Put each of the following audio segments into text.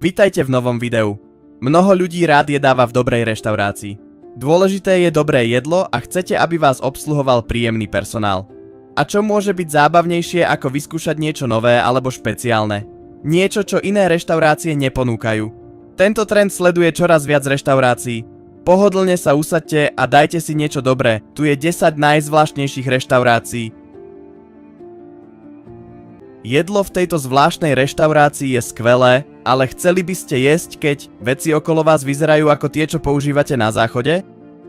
Vitajte v novom videu. Mnoho ľudí rád jedáva v dobrej reštaurácii. Dôležité je dobré jedlo a chcete, aby vás obsluhoval príjemný personál. A čo môže byť zábavnejšie ako vyskúšať niečo nové alebo špeciálne? Niečo, čo iné reštaurácie neponúkajú. Tento trend sleduje čoraz viac reštaurácií. Pohodlne sa usaďte a dajte si niečo dobré. Tu je 10 najzvláštnejších reštaurácií. Jedlo v tejto zvláštnej reštaurácii je skvelé, ale chceli by ste jesť, keď veci okolo vás vyzerajú ako tie, čo používate na záchode?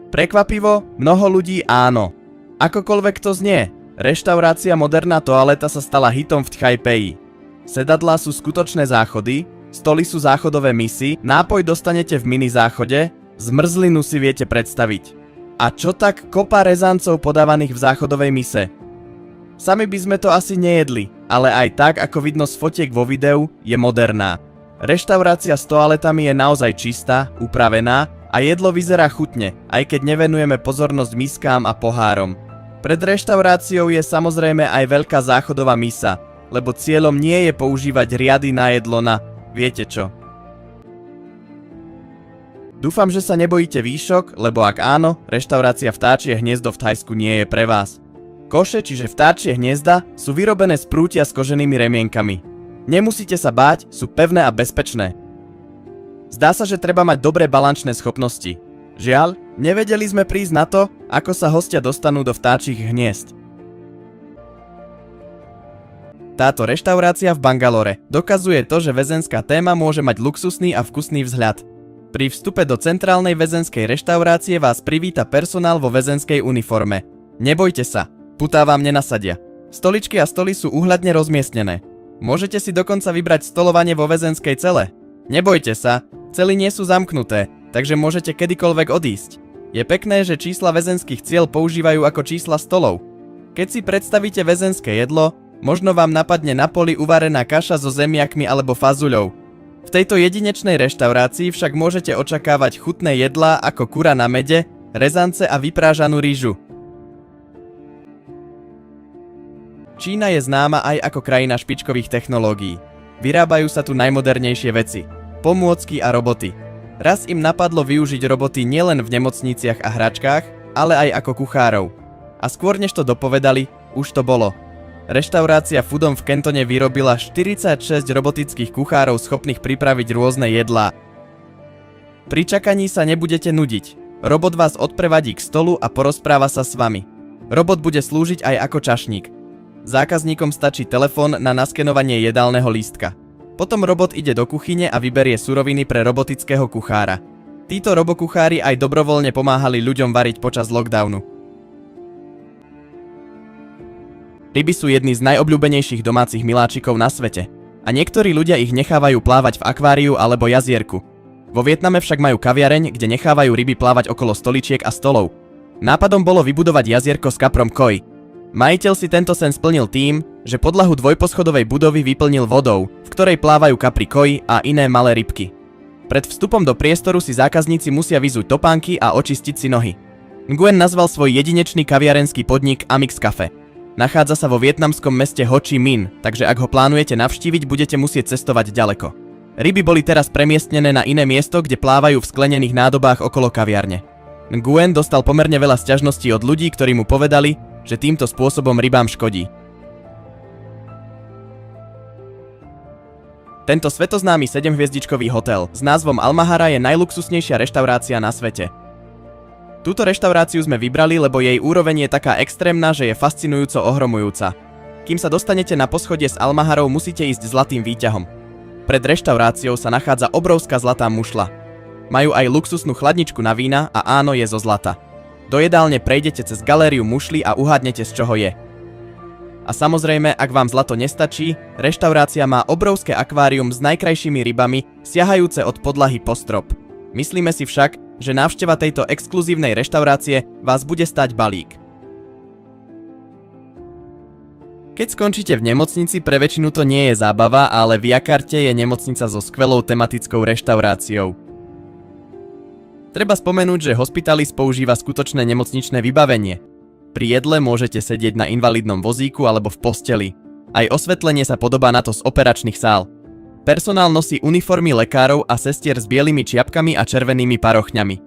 Prekvapivo, mnoho ľudí áno. Akokoľvek to znie, reštaurácia Moderná toaleta sa stala hitom v Tchaj-Peji. Sedadlá sú skutočné záchody, stoly sú záchodové misy, nápoj dostanete v mini záchode, zmrzlinu si viete predstaviť. A čo tak kopa rezancov podávaných v záchodovej mise? Sami by sme to asi nejedli, ale aj tak, ako vidno z fotiek vo videu, je moderná. Reštaurácia s toaletami je naozaj čistá, upravená a jedlo vyzerá chutne, aj keď nevenujeme pozornosť miskám a pohárom. Pred reštauráciou je samozrejme aj veľká záchodová misa, lebo cieľom nie je používať riady na jedlo na viete čo. Dúfam, že sa nebojíte výšok, lebo ak áno, reštaurácia Vtáčie hniezdo v Thajsku nie je pre vás. Koše, čiže vtáčie hniezda, sú vyrobené z prútia s koženými remienkami. Nemusíte sa báť, sú pevné a bezpečné. Zdá sa, že treba mať dobré balančné schopnosti. Žiaľ, nevedeli sme prísť na to, ako sa hostia dostanú do vtáčich hniezd. Táto reštaurácia v Bangalore dokazuje to, že väzenská téma môže mať luxusný a vkusný vzhľad. Pri vstupe do centrálnej väzenskej reštaurácie vás privíta personál vo väzenskej uniforme. Nebojte sa. Putá vám nenasadia. Stoličky a stoly sú úhľadne rozmiestnené. Môžete si dokonca vybrať stolovanie vo väzenskej cele. Nebojte sa, cely nie sú zamknuté, takže môžete kedykoľvek odísť. Je pekné, že čísla väzenských ciel používajú ako čísla stolov. Keď si predstavíte väzenské jedlo, možno vám napadne na poli uvarená kaša so zemiakmi alebo fazuľou. V tejto jedinečnej reštaurácii však môžete očakávať chutné jedlá ako kura na mede, rezance a vyprážanú rýžu. Čína je známa aj ako krajina špičkových technológií. Vyrábajú sa tu najmodernejšie veci, pomôcky a roboty. Raz im napadlo využiť roboty nielen v nemocniciach a hračkách, ale aj ako kuchárov. A skôr než to dopovedali, už to bolo. Reštaurácia Foodom v Kentone vyrobila 46 robotických kuchárov schopných pripraviť rôzne jedlá. Pri čakaní sa nebudete nudiť. Robot vás odprevadí k stolu a porozpráva sa s vami. Robot bude slúžiť aj ako čašník. Zákazníkom stačí telefón na naskenovanie jedálneho lístka. Potom robot ide do kuchyne a vyberie suroviny pre robotického kuchára. Títo robokuchári aj dobrovoľne pomáhali ľuďom variť počas lockdownu. Ryby sú jedni z najobľúbenejších domácich miláčikov na svete. A niektorí ľudia ich nechávajú plávať v akváriu alebo jazierku. Vo Vietname však majú kaviareň, kde nechávajú ryby plávať okolo stoličiek a stolov. Nápadom bolo vybudovať jazierko s kaprom koi. Majiteľ si tento sen splnil tým, že podlahu dvojposchodovej budovy vyplnil vodou, v ktorej plávajú kapry koi a iné malé rybky. Pred vstupom do priestoru si zákazníci musia vyzuť topánky a očistiť si nohy. Nguyen nazval svoj jedinečný kaviarenský podnik Amix Cafe. Nachádza sa vo vietnamskom meste Ho Chi Minh, takže ak ho plánujete navštíviť, budete musieť cestovať ďaleko. Ryby boli teraz premiestnené na iné miesto, kde plávajú v sklenených nádobách okolo kaviarne. Nguyen dostal pomerne veľa sťažností od ľudí, ktorí mu povedali, že týmto spôsobom rybám škodí. Tento svetoznámy 7-hviezdičkový hotel s názvom Almahara je najluxusnejšia reštaurácia na svete. Túto reštauráciu sme vybrali, lebo jej úroveň je taká extrémna, že je fascinujúco ohromujúca. Kým sa dostanete na poschodie s Almaharou, musíte ísť zlatým výťahom. Pred reštauráciou sa nachádza obrovská zlatá mušľa. Majú aj luxusnú chladničku na vína a áno, je zo zlata. Do jedálne prejdete cez galériu mušľí a uhádnete, z čoho je. A samozrejme, ak vám zlato nestačí, reštaurácia má obrovské akvárium s najkrajšími rybami, siahajúce od podlahy po strop. Myslíme si však, že návšteva tejto exkluzívnej reštaurácie vás bude stáť balík. Keď skončíte v nemocnici, pre väčšinu to nie je zábava, ale v Jakarte je nemocnica so skvelou tematickou reštauráciou. Treba spomenúť, že Hospitalis používa skutočné nemocničné vybavenie. Pri jedle môžete sedieť na invalidnom vozíku alebo v posteli. Aj osvetlenie sa podobá na to z operačných sál. Personál nosí uniformy lekárov a sestier s bielými čiapkami a červenými parochňami.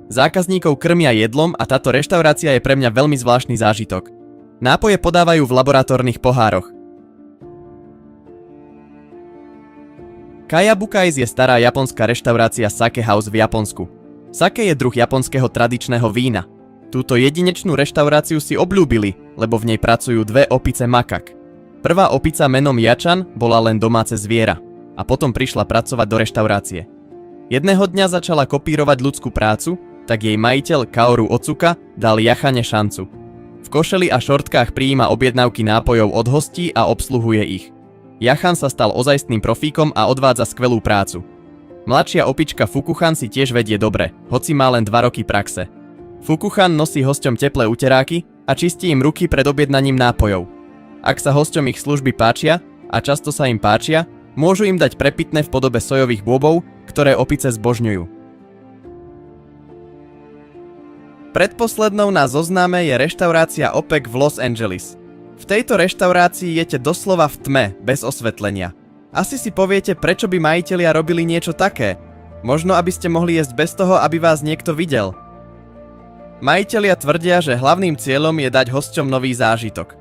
Zákazníkov krmia jedlom a táto reštaurácia je pre mňa veľmi zvláštny zážitok. Nápoje podávajú v laboratórnych pohároch. Kaya Bukais je stará japonská reštaurácia Sake House v Japonsku. Sake je druh japonského tradičného vína. Túto jedinečnú reštauráciu si obľúbili, lebo v nej pracujú dve opice makak. Prvá opica menom Jačan bola len domáce zviera a potom prišla pracovať do reštaurácie. Jedného dňa začala kopírovať ľudskú prácu, tak jej majiteľ Kaoru Otsuka dal Jachane šancu. V košeli a šortkách prijíma objednávky nápojov od hostí a obsluhuje ich. Jachan sa stal ozajstným profíkom a odvádza skvelú prácu. Mladšia opička Fukuchan si tiež vedie dobre, hoci má len 2 roky praxe. Fukuchan nosí hosťom teplé uteráky a čistí im ruky pred objednaním nápojov. Ak sa hosťom ich služby páčia, a často sa im páčia, môžu im dať prepitné v podobe sojových bôbov, ktoré opice zbožňujú. Predposlednou na zozname je reštaurácia OPEC v Los Angeles. V tejto reštaurácii jete doslova v tme, bez osvetlenia. Asi si poviete, prečo by majitelia robili niečo také. Možno, aby ste mohli jesť bez toho, aby vás niekto videl. Majitelia tvrdia, že hlavným cieľom je dať hosťom nový zážitok.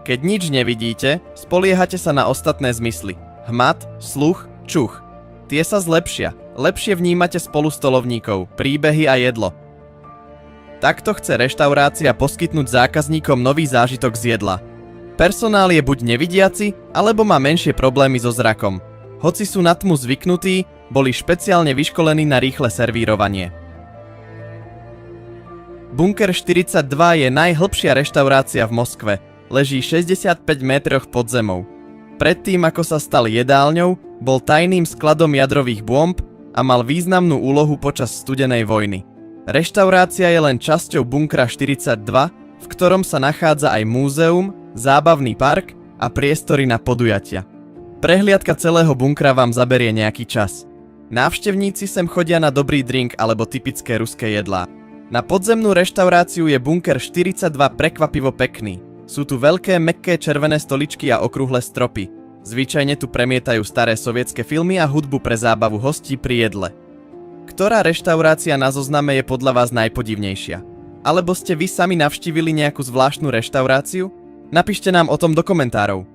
Keď nič nevidíte, spoliehate sa na ostatné zmysly. Hmat, sluch, čuch. Tie sa zlepšia. Lepšie vnímate spolustolovníkov, príbehy a jedlo. Takto chce reštaurácia poskytnúť zákazníkom nový zážitok z jedla. Personál je buď nevidiaci, alebo má menšie problémy so zrakom. Hoci sú na tmu zvyknutí, boli špeciálne vyškolení na rýchle servírovanie. Bunker 42 je najhlbšia reštaurácia v Moskve. Leží 65 metroch pod zemou. Predtým, ako sa stal jedálňou, bol tajným skladom jadrových bomb a mal významnú úlohu počas studenej vojny. Reštaurácia je len časťou bunkra 42, v ktorom sa nachádza aj múzeum, zábavný park a priestory na podujatia. Prehliadka celého bunkra vám zaberie nejaký čas. Návštevníci sem chodia na dobrý drink alebo typické ruské jedlá. Na podzemnú reštauráciu je bunker 42 prekvapivo pekný. Sú tu veľké, mäkké červené stoličky a okrúhle stropy. Zvyčajne tu premietajú staré sovietske filmy a hudbu pre zábavu hostí pri jedle. Ktorá reštaurácia na zozname je podľa vás najpodivnejšia? Alebo ste vy sami navštívili nejakú zvláštnu reštauráciu? Napíšte nám o tom do komentárov.